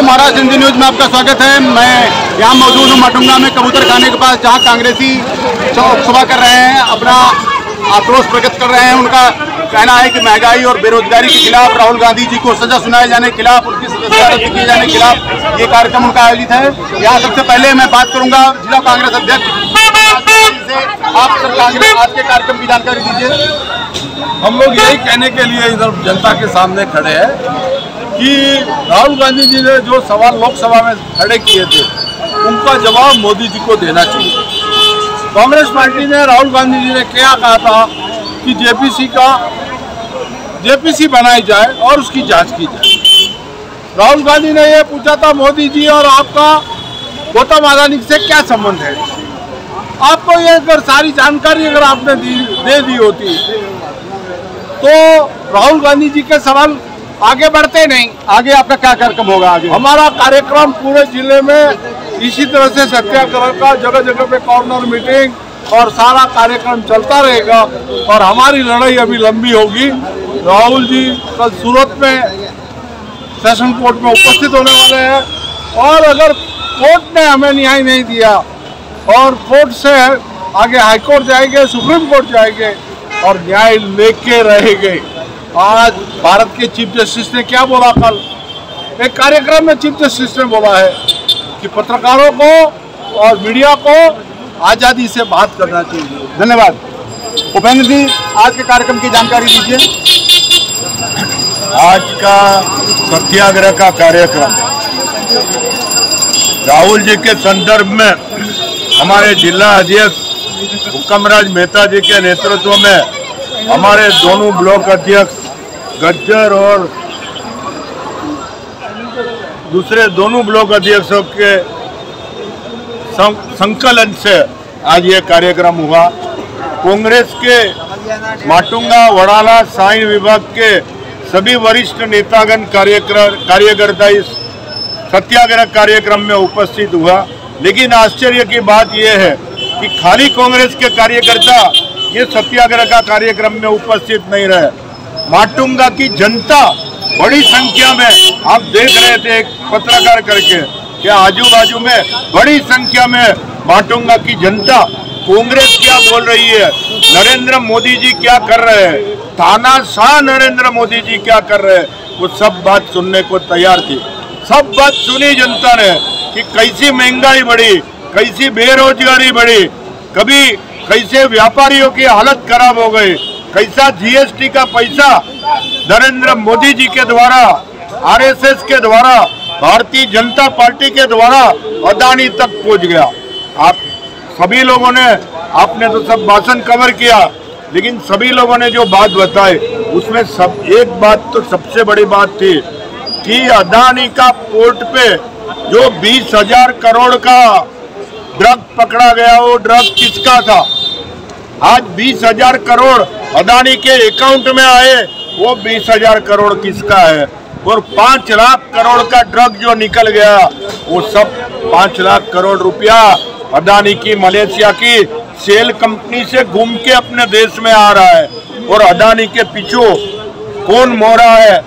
Maharashtra Hindi news में आपका स्वागत है। मैं यहाँ मौजूद हूँ माटुंगा में कबूतर खाने के पास, जहाँ कांग्रेसी सभा कर रहे हैं, अपना आक्रोश प्रकट कर रहे हैं। उनका कहना है कि महंगाई और बेरोजगारी के खिलाफ राहुल गांधी जी को सजा सुनाए जाने के खिलाफ, उनकी सदस्यता रद्द किए जाने के खिलाफ ये कार्यक्रम उनका आयोजित है। यहाँ सबसे पहले मैं बात करूँगा जिला कांग्रेस अध्यक्ष से। आप सर कांग्रेस आज के कार्यक्रम की जानकारी दीजिए। हम लोग यही कहने के लिए इधर जनता के सामने खड़े हैं कि राहुल गांधी जी ने जो सवाल लोकसभा में खड़े किए थे उनका जवाब मोदी जी को देना चाहिए। कांग्रेस पार्टी ने, राहुल गांधी जी ने क्या कहा था कि जेपीसी बनाई जाए और उसकी जांच की जाए। राहुल गांधी ने यह पूछा था मोदी जी और आपका गौतम अडानी से क्या संबंध है। आपको ये अगर सारी जानकारी अगर आपने दे दी होती तो राहुल गांधी जी के सवाल आगे बढ़ते नहीं। आगे आपका क्या कार्यक्रम होगा? आगे हमारा कार्यक्रम पूरे जिले में इसी तरह से सत्याग्रह का, जगह जगह पे कॉर्नर मीटिंग और सारा कार्यक्रम चलता रहेगा। और हमारी लड़ाई अभी लंबी होगी। राहुल जी कल सूरत में सेशन कोर्ट में उपस्थित होने वाले हैं और अगर कोर्ट ने हमें न्याय नहीं दिया और कोर्ट से आगे हाईकोर्ट जाएंगे, सुप्रीम कोर्ट जाएंगे और न्याय लेके रहेंगे। आज भारत के चीफ जस्टिस ने क्या बोला? कल एक कार्यक्रम में चीफ जस्टिस ने बोला है कि पत्रकारों को और मीडिया को आज़ादी से बात करना चाहिए। धन्यवाद। उपेंद्र जी, आज के कार्यक्रम की जानकारी दीजिए। आज का सत्याग्रह का कार्यक्रम राहुल जी के संदर्भ में हमारे जिला अध्यक्ष हुक्मराज मेहता जी के नेतृत्व में हमारे दोनों ब्लॉक अध्यक्ष गज्जर और दूसरे दोनों ब्लॉक अध्यक्षों के संकलन से आज ये कार्यक्रम हुआ। कांग्रेस के माटुंगा, वड़ाला, साइन विभाग के सभी वरिष्ठ नेतागण कार्यकर्ता इस सत्याग्रह कार्यक्रम में उपस्थित हुआ। लेकिन आश्चर्य की बात यह है कि खाली कांग्रेस के कार्यकर्ता ये सत्याग्रह का कार्यक्रम में उपस्थित नहीं रहे। माटुंगा की जनता बड़ी संख्या में, आप देख रहे थे एक पत्रकार करके कि आजू बाजू में बड़ी संख्या में माटुंगा की जनता कांग्रेस क्या बोल रही है, नरेंद्र मोदी जी क्या कर रहे हैं, तानाशाह नरेंद्र मोदी जी क्या कर रहे हैं, वो सब बात सुनने को तैयार थी। सब बात सुनी जनता ने कि कैसी महंगाई बढ़ी, कैसी बेरोजगारी बढ़ी, कभी कैसे व्यापारियों की हालत खराब हो गई, कैसा जीएसटी का पैसा नरेंद्र मोदी जी के द्वारा, आरएसएस के द्वारा, भारतीय जनता पार्टी के द्वारा अदानी तक पहुंच गया। आप सभी लोगों ने, आपने तो सब भाषण कवर किया, लेकिन सभी लोगों ने जो बात बताई उसमें सब एक बात तो सबसे बड़ी बात थी कि अदानी का पोर्ट पे जो 20,000 करोड़ का ड्रग पकड़ा गया, वो ड्रग किसका था? आज 20,000 करोड़ अदानी के अकाउंट में आए, वो 20,000 करोड़ किसका है? और 5 लाख करोड़ का ड्रग जो निकल गया, वो सब 5 लाख करोड़ रुपया अदानी की मलेशिया की सेल कंपनी से घूम के अपने देश में आ रहा है। और अदानी के पीछे कौन मोहरा है?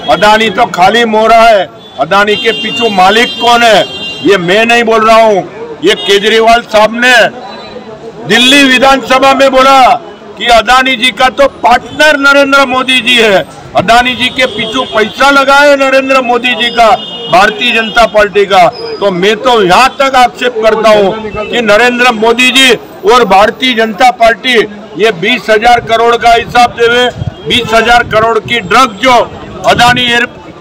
अदानी तो खाली मोहरा है। अदानी के पीछे मालिक कौन है? ये मैं नहीं बोल रहा हूँ, ये केजरीवाल साहब ने दिल्ली विधानसभा में बोला कि अदानी जी का तो पार्टनर नरेंद्र मोदी जी है। अदानी जी के पीछे पैसा लगा है नरेंद्र मोदी जी का, भारतीय जनता पार्टी का। तो मैं तो यहाँ तक आक्षेप करता हूँ कि नरेंद्र मोदी जी और भारतीय जनता पार्टी ये 20,000 करोड़ का हिसाब देवे। 20,000 करोड़ की ड्रग जो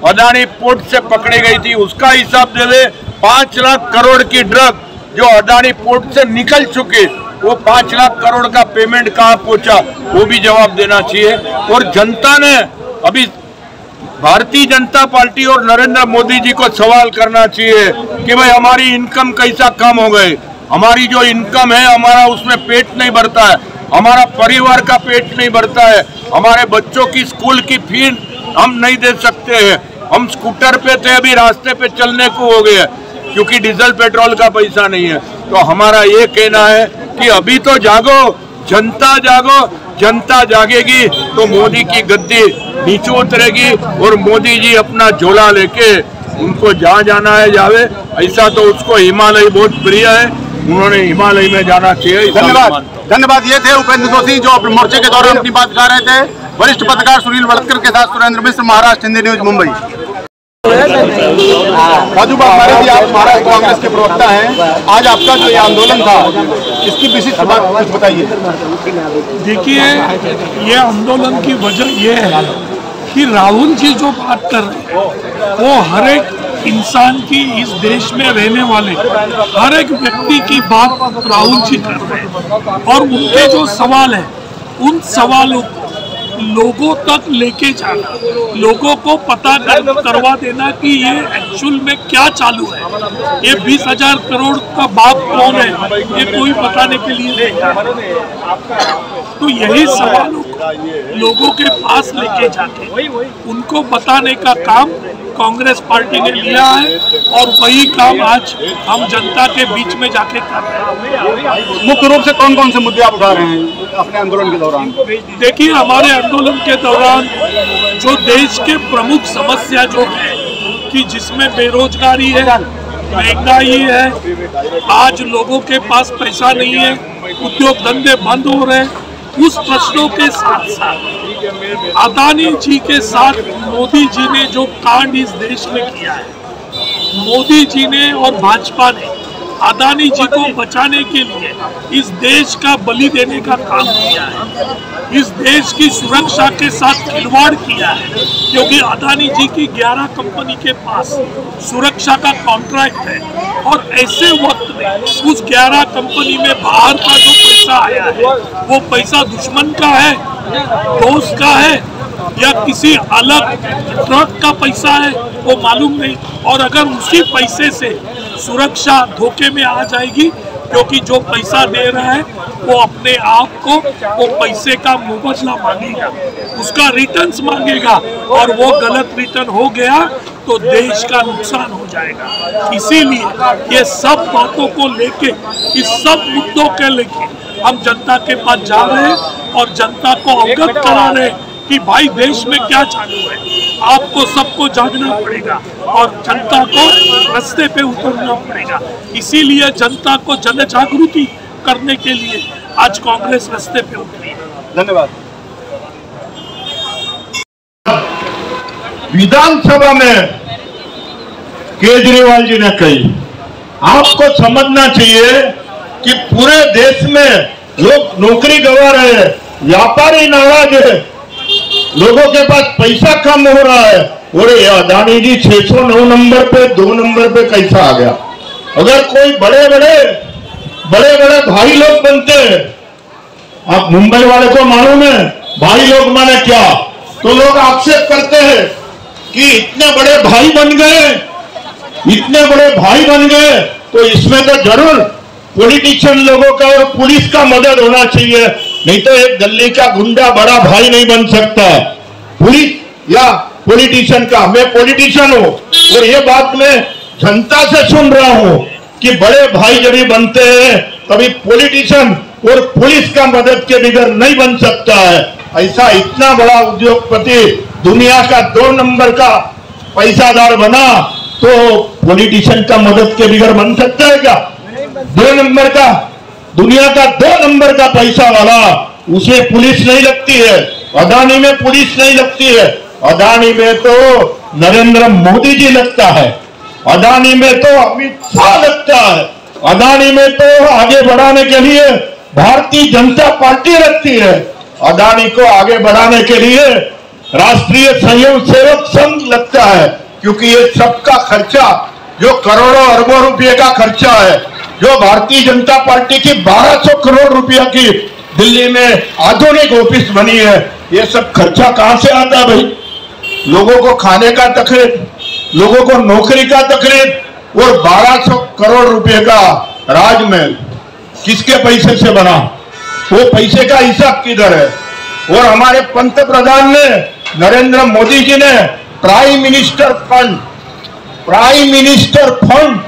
अदानी पोर्ट से पकड़ी गई थी उसका हिसाब देवे। 5 लाख करोड़ की ड्रग जो अदानी पोर्ट से निकल चुकी, वो 5 लाख करोड़ का पेमेंट कहाँ पहुंचा, वो भी जवाब देना चाहिए। और जनता ने अभी भारतीय जनता पार्टी और नरेंद्र मोदी जी को सवाल करना चाहिए कि भाई हमारी इनकम कैसा कम हो गई। हमारी जो इनकम है, हमारा उसमें पेट नहीं भरता है, हमारा परिवार का पेट नहीं भरता है, हमारे बच्चों की स्कूल की फीस हम नहीं दे सकते हैं। हम स्कूटर पे थे, अभी रास्ते पे चलने को हो गए क्योंकि डीजल पेट्रोल का पैसा नहीं है। तो हमारा ये कहना है कि अभी तो जागो, जनता जागो। जनता जागेगी तो मोदी की गद्दी नीचे उतरेगी और मोदी जी अपना झोला लेके उनको जहाँ जाना है जावे। ऐसा तो उसको हिमालय बहुत प्रिय है, उन्होंने हिमालय में जाना चाहिए। धन्यवाद। धन्यवाद। ये थे उपेंद्र जोशी जो अपने मोर्चे के दौरान अपनी बात बता रहे थे। वरिष्ठ पत्रकार सुनील वड़कर के साथ सुरेंद्र मिश्र, महाराष्ट्र हिंदी न्यूज, मुंबई। राजू बाबू जी, आप महाराष्ट्र कांग्रेस के प्रवक्ता हैं। आज आपका जो ये आंदोलन था, इसकी विशिष्ट बात कुछ बताइए। देखिए, ये आंदोलन की वजह ये है कि राहुल जी जो बात कर रहे हैं वो हर एक इंसान की, इस देश में रहने वाले हर एक व्यक्ति की बात राहुल जी कर रहे हैं। और उनके जो सवाल है, उन सवालों को लोगों तक लेके जाना, लोगों को पता करवा देना कि ये एक्चुअल में क्या चालू है। ये 20,000 करोड़ का बाप कौन है, ये कोई बताने के लिए नहीं। तो यही सवालों को लोगों के पास लेके जाके उनको बताने का काम कांग्रेस पार्टी ने लिया है, और वही काम आज हम जनता के बीच में जाके कर रहे हैं। मुख्य रूप से कौन कौन से मुद्दे आप उठा रहे हैं अपने आंदोलन के दौरान? देखिए, हमारे आंदोलन के दौरान जो देश के प्रमुख समस्या जो है कि जिसमें बेरोजगारी है, महंगाई है, आज लोगों के पास पैसा नहीं है, उद्योग धंधे बंद हो रहे हैं, उस प्रश्नों के साथ साथ अदानी जी के साथ मोदी जी ने जो कांड इस देश में किया है, मोदी जी ने और भाजपा ने अदानी जी को बचाने के लिए इस देश का बलि देने का काम किया है, इस देश की सुरक्षा के साथ खिलवाड़ किया है। क्योंकि अदानी जी की 11 कंपनी के पास सुरक्षा का कॉन्ट्रैक्ट है, और ऐसे वक्त में उस 11 कंपनी में बाहर का जो पैसा आया है वो पैसा दुश्मन का है, दोस्त का है, या किसी अलग ट्रक का पैसा है, वो मालूम नहीं। और अगर उसी पैसे से सुरक्षा धोखे में आ जाएगी, क्योंकि जो पैसा दे रहा है वो अपने आप को वो पैसे का मुबदला मांगेगा, उसका रिटर्न्स मांगेगा, और वो गलत रिटर्न हो गया तो देश का नुकसान हो जाएगा। इसीलिए ये सब बातों को लेके, इस सब मुद्दों के लेके हम जनता के पास जा रहे हैं और जनता को अवगत करा रहे हैं कि भाई देश में क्या चालू है। आपको सबको जागना पड़ेगा और जनता को रास्ते पे उतरना पड़ेगा। इसीलिए जनता को जन जागृति करने के लिए आज कांग्रेस रास्ते पे उतरी है। धन्यवाद। विधानसभा में केजरीवाल जी ने कही, आपको समझना चाहिए कि पूरे देश में लोग नौकरी गंवा रहे हैं, व्यापारी नाराज है, लोगों के पास पैसा कम हो रहा है। और ये अदानी जी 609 नंबर पे 2 नंबर पे कैसा आ गया? अगर कोई बड़े बड़े भाई लोग बनते हैं, आप मुंबई वाले को मालूम है भाई लोग माने क्या, तो लोग आक्षेप करते हैं कि इतने बड़े भाई बन गए, तो इसमें तो जरूर पॉलिटिशियन लोगों का और पुलिस का मदद होना चाहिए, नहीं तो एक दिल्ली का गुंडा बड़ा भाई नहीं बन सकता। पुलिस या पॉलिटिशियन का, मैं पॉलिटिशियन हूं और ये बात मैं जनता से सुन रहा हूं कि बड़े भाई जब भी बनते हैं तभी पॉलिटिशियन और पुलिस का मदद के बगैर नहीं बन सकता है। ऐसा इतना बड़ा उद्योगपति, दुनिया का 2 नंबर का पैसादार बना, तो पॉलिटिशियन का मदद के बगैर बन सकता है क्या? 2 नंबर का, दुनिया का 2 नंबर का पैसा वाला, उसे पुलिस नहीं लगती है। अदानी में पुलिस नहीं लगती है, अदानी में तो नरेंद्र मोदी जी लगता है, अदानी में तो अमित शाह लगता है, अदानी में तो आगे बढ़ाने के लिए भारतीय जनता पार्टी लगती है, अदानी को आगे बढ़ाने के लिए राष्ट्रीय स्वयं सेवक संघ लगता है। क्योंकि ये सबका खर्चा, जो करोड़ों अरबों रुपए का खर्चा है, जो भारतीय जनता पार्टी की 1200 करोड़ रुपया की दिल्ली में आधुनिक ऑफिस बनी है, ये सब खर्चा कहां से आता है भाई? लोगों को खाने का तकलीफ, लोगों को नौकरी का तकलीफ, और 1200 करोड़ रुपए का राजमहल किसके पैसे से बना? वो पैसे का हिसाब किधर है? और हमारे पंतप्रधान ने, नरेंद्र मोदी जी ने प्राइम मिनिस्टर फंड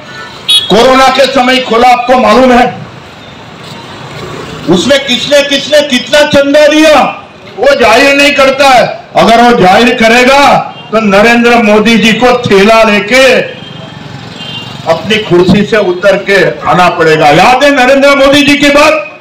कोरोना के समय खोला, आपको मालूम है? उसमें किसने कितना चंदा दिया वो जाहिर नहीं करता है। अगर वो जाहिर करेगा तो नरेंद्र मोदी जी को थैला लेके अपनी कुर्सी से उतर के आना पड़ेगा। याद है नरेंद्र मोदी जी की बात?